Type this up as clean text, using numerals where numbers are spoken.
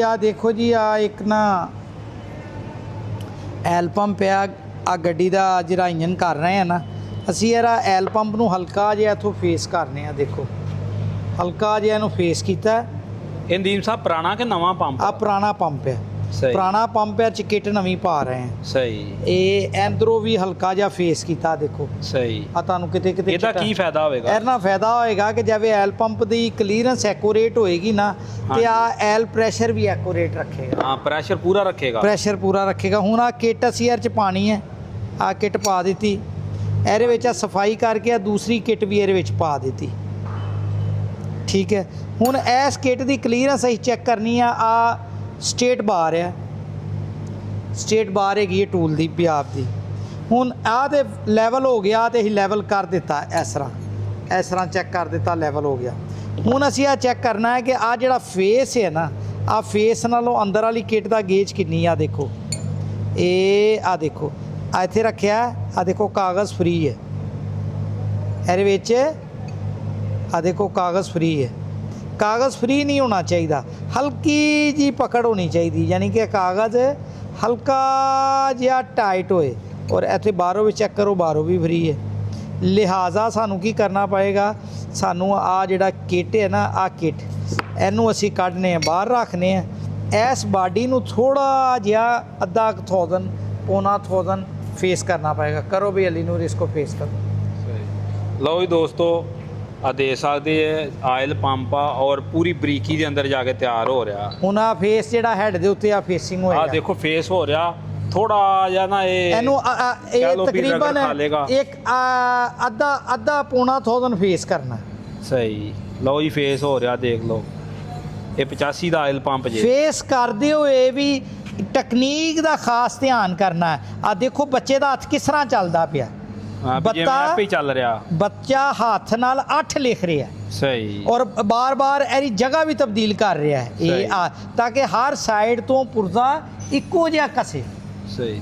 आ देखो जी आ एक ना ਐਲ ਪੰਪ ਆ ਗੱਡੀ ਦਾ ਜਿਹੜਾ ਇੰਜਨ ਕਰ ਰਹੇ ਆ ਨਾ ਅਸੀਂ ਇਹਦਾ ਐਲ ਪੰਪ ਨੂੰ ਹਲਕਾ ਜਿਹਾ ਇੱਥੋਂ ਫੇਸ ਕਰਨੇ ਆ। ਦੇਖੋ ਹਲਕਾ ਜਿਹਾ ਇਹਨੂੰ ਫੇਸ ਕੀਤਾ। ਇਹ ਨਦੀਮ ਸਾਹਿਬ ਪੁਰਾਣਾ ਕਿ ਨਵਾਂ ਪੰਪ? ਆ ਪੁਰਾਣਾ ਪੰਪ ਹੈ, ਸਹੀ ਪੁਰਾਣਾ ਪੰਪ ਹੈ, ਚ ਕਿੱਟ ਨਵੀਂ ਪਾ ਰਹੇ ਆ। ਸਹੀ। ਇਹ ਅੰਦਰੋਂ ਵੀ ਹਲਕਾ ਜਿਹਾ ਫੇਸ ਕੀਤਾ। ਦੇਖੋ ਸਹੀ। ਆ ਤੁਹਾਨੂੰ ਕਿਤੇ ਕਿਤੇ ਇਹਦਾ ਕੀ ਫਾਇਦਾ ਹੋਵੇਗਾ? ਇਹਦਾ ਫਾਇਦਾ ਹੋਏਗਾ ਕਿ ਜਿਵੇਂ ਐਲ ਪੰਪ ਦੀ ਕਲੀਅਰੈਂਸ ਐਕੂਰੇਟ ਹੋਏਗੀ ਨਾ ਤੇ ਆ ਐਲ ਪ੍ਰੈਸ਼ਰ ਵੀ ਐਕੂਰੇਟ ਰੱਖੇਗਾ। ਹਾਂ ਪ੍ਰੈਸ਼ਰ ਪੂਰਾ ਰੱਖੇਗਾ। ਪ੍ਰੈਸ਼ਰ ਪੂਰਾ ਰੱਖੇਗਾ। ਹੁਣ ਆ ਕਿੱਟ ਅਸੀਂ ਇਹਦੇ ਚ ਪਾਣੀ ਹੈ, ਆ ਕਿੱਟ ਪਾ ਦਿੱਤੀ ਇਹਦੇ ਵਿੱਚ। ਆ ਸਫਾਈ ਕਰਕੇ ਆ ਦੂਸਰੀ ਕਿੱਟ ਵੀ ਇਹਦੇ ਵਿੱਚ ਪਾ ਦਿੱਤੀ। ਠੀਕ ਹੈ। ਹੁਣ ਇਸ ਕਿੱਟ ਦੀ ਕਲੀਅਰੈਂਸ ਅਸੀਂ ਚੈੱਕ ਕਰਨੀ ਆ ਸਟੇਟ ਬਾਰ ਹੈ, ਸਟੇਟ ਬਾਰ ਹੈਗੀ ਹੈ ਟੂਲ ਦੀ ਪਿਆਪ ਦੀ। ਹੁਣ ਆਹ ਤੇ ਲੈਵਲ ਹੋ ਗਿਆ ਤੇ ਅਸੀਂ ਲੈਵਲ ਕਰ ਦਿੱਤਾ ਇਸ ਤਰ੍ਹਾਂ ਚੈੱਕ ਕਰ ਦਿੱਤਾ, ਲੈਵਲ ਹੋ ਗਿਆ। ਹੁਣ ਅਸੀਂ ਆ ਚੈੱਕ ਕਰਨਾ ਹੈ ਕਿ ਆ ਜਿਹੜਾ ਫੇਸ ਹੈ ਨਾ ਆ ਫੇਸ ਨਾਲੋਂ ਅੰਦਰ ਵਾਲੀ ਕਿੱਟ ਦਾ ਗੇਜ ਕਿੰਨੀ ਆ। ਦੇਖੋ ਇਹ ਆ ਦੇਖੋ ਆ ਇੱਥੇ ਰੱਖਿਆ ਆ ਦੇਖੋ ਕਾਗਜ਼ ਫ੍ਰੀ ਹੈ ਇਹਦੇ ਵਿੱਚ। ਆ ਦੇਖੋ ਕਾਗਜ਼ ਫ੍ਰੀ ਹੈ। ਕਾਗਜ਼ ਫ੍ਰੀ ਨਹੀਂ ਹੋਣਾ ਚਾਹੀਦਾ, ਹਲਕੀ ਜੀ ਪਕੜ ਹੋਣੀ ਚਾਹੀਦੀ, ਯਾਨੀ ਕਿ ਕਾਗਜ਼ ਹਲਕਾ ਜਿਹਾ ਟਾਈਟ ਹੋਏ। ਔਰ ਇੱਥੇ ਬਾਹਰੋਂ ਵੀ ਚੈੱਕ ਕਰੋ, ਬਾਹਰੋਂ ਵੀ ਫ੍ਰੀ ਹੈ। ਲਿਹਾਜ਼ਾ ਸਾਨੂੰ ਕੀ ਕਰਨਾ ਪਏਗਾ, ਸਾਨੂੰ ਆ ਜਿਹੜਾ ਕਿੱਟ ਹੈ ਨਾ ਆ ਕਿੱਟ ਇਹਨੂੰ ਅਸੀਂ ਕੱਢਨੇ ਆ, ਬਾਹਰ ਰੱਖਨੇ ਆ। ਇਸ ਬਾਡੀ ਨੂੰ ਥੋੜਾ ਜਿਹਾ ਅੱਧਾ 1000 ਪੌਣਾ 1000 ਫੇਸ ਕਰਨਾ ਪਏਗਾ। ਕਰੋ ਵੀ ਅਲੀ ਨੂਰ ਇਸਕੋ ਫੇਸ ਕਰੋ। ਲਓ ਜੀ ਦੋਸਤੋ ਆ ਦੇ ਸਕਦੇ ਆਇਲ ਪੰਪ ਆ ਔਰ ਪੂਰੀ ਬਰੀਕੀ ਦੇ ਅੰਦਰ ਜਾ ਕੇ ਤਿਆਰ ਹੋ ਰਿਹਾ। ਹੁਣ ਆ ਫੇਸ ਜਿਹੜਾ ਹੈਡ ਦੇ ਉੱਤੇ ਆ ਫੇਸਿੰਗ ਹੋਏਗਾ। ਆ ਦੇਖੋ ਫੇਸ ਹੋ ਰਿਹਾ ਥੋੜਾ ਜਿਹਾ ਨਾ ਇਹਨੂੰ ਇਹ ਤਕਰੀਬਨ ਇੱਕ ਅੱਧਾ ਪੌਣਾ 1000 ਫੇਸ ਕਰਨਾ। ਸਹੀ। ਲਓ ਜੀ ਫੇਸ ਹੋ ਰਿਹਾ, ਦੇਖ ਲਓ ਇਹ 85 ਦਾ ਆਇਲ ਪੰਪ ਜੇ। ਫੇਸ ਕਰਦੇ ਹੋਏ ਵੀ ਟੈਕਨੀਕ ਦਾ ਖਾਸ ਧਿਆਨ ਕਰਨਾ ਹੈ। ਆ ਦੇਖੋ ਬੱਚੇ ਦਾ ਹੱਥ ਕਿਸ ਤਰ੍ਹਾਂ ਚੱਲਦਾ ਪਿਆ। ਆਪੇ ਚੱਲ ਰਿਹਾ ਬੱਚਾ ਹੱਥ ਨਾਲ 8 ਲਿਖ ਰਿਹਾ। ਸਹੀ। ਔਰ ਬਾਰ-ਬਾਰ ਇਹਦੀ ਜਗ੍ਹਾ ਵੀ ਤਬਦੀਲ ਕਰ ਰਿਹਾ ਹੈ ਇਹ ਤਾਂ ਕਿ ਹਰ ਸਾਈਡ ਤੋਂ ਪੁਰਜ਼ਾ ਇੱਕੋ ਜਿਹਾ ਕਸੇ। ਸਹੀ।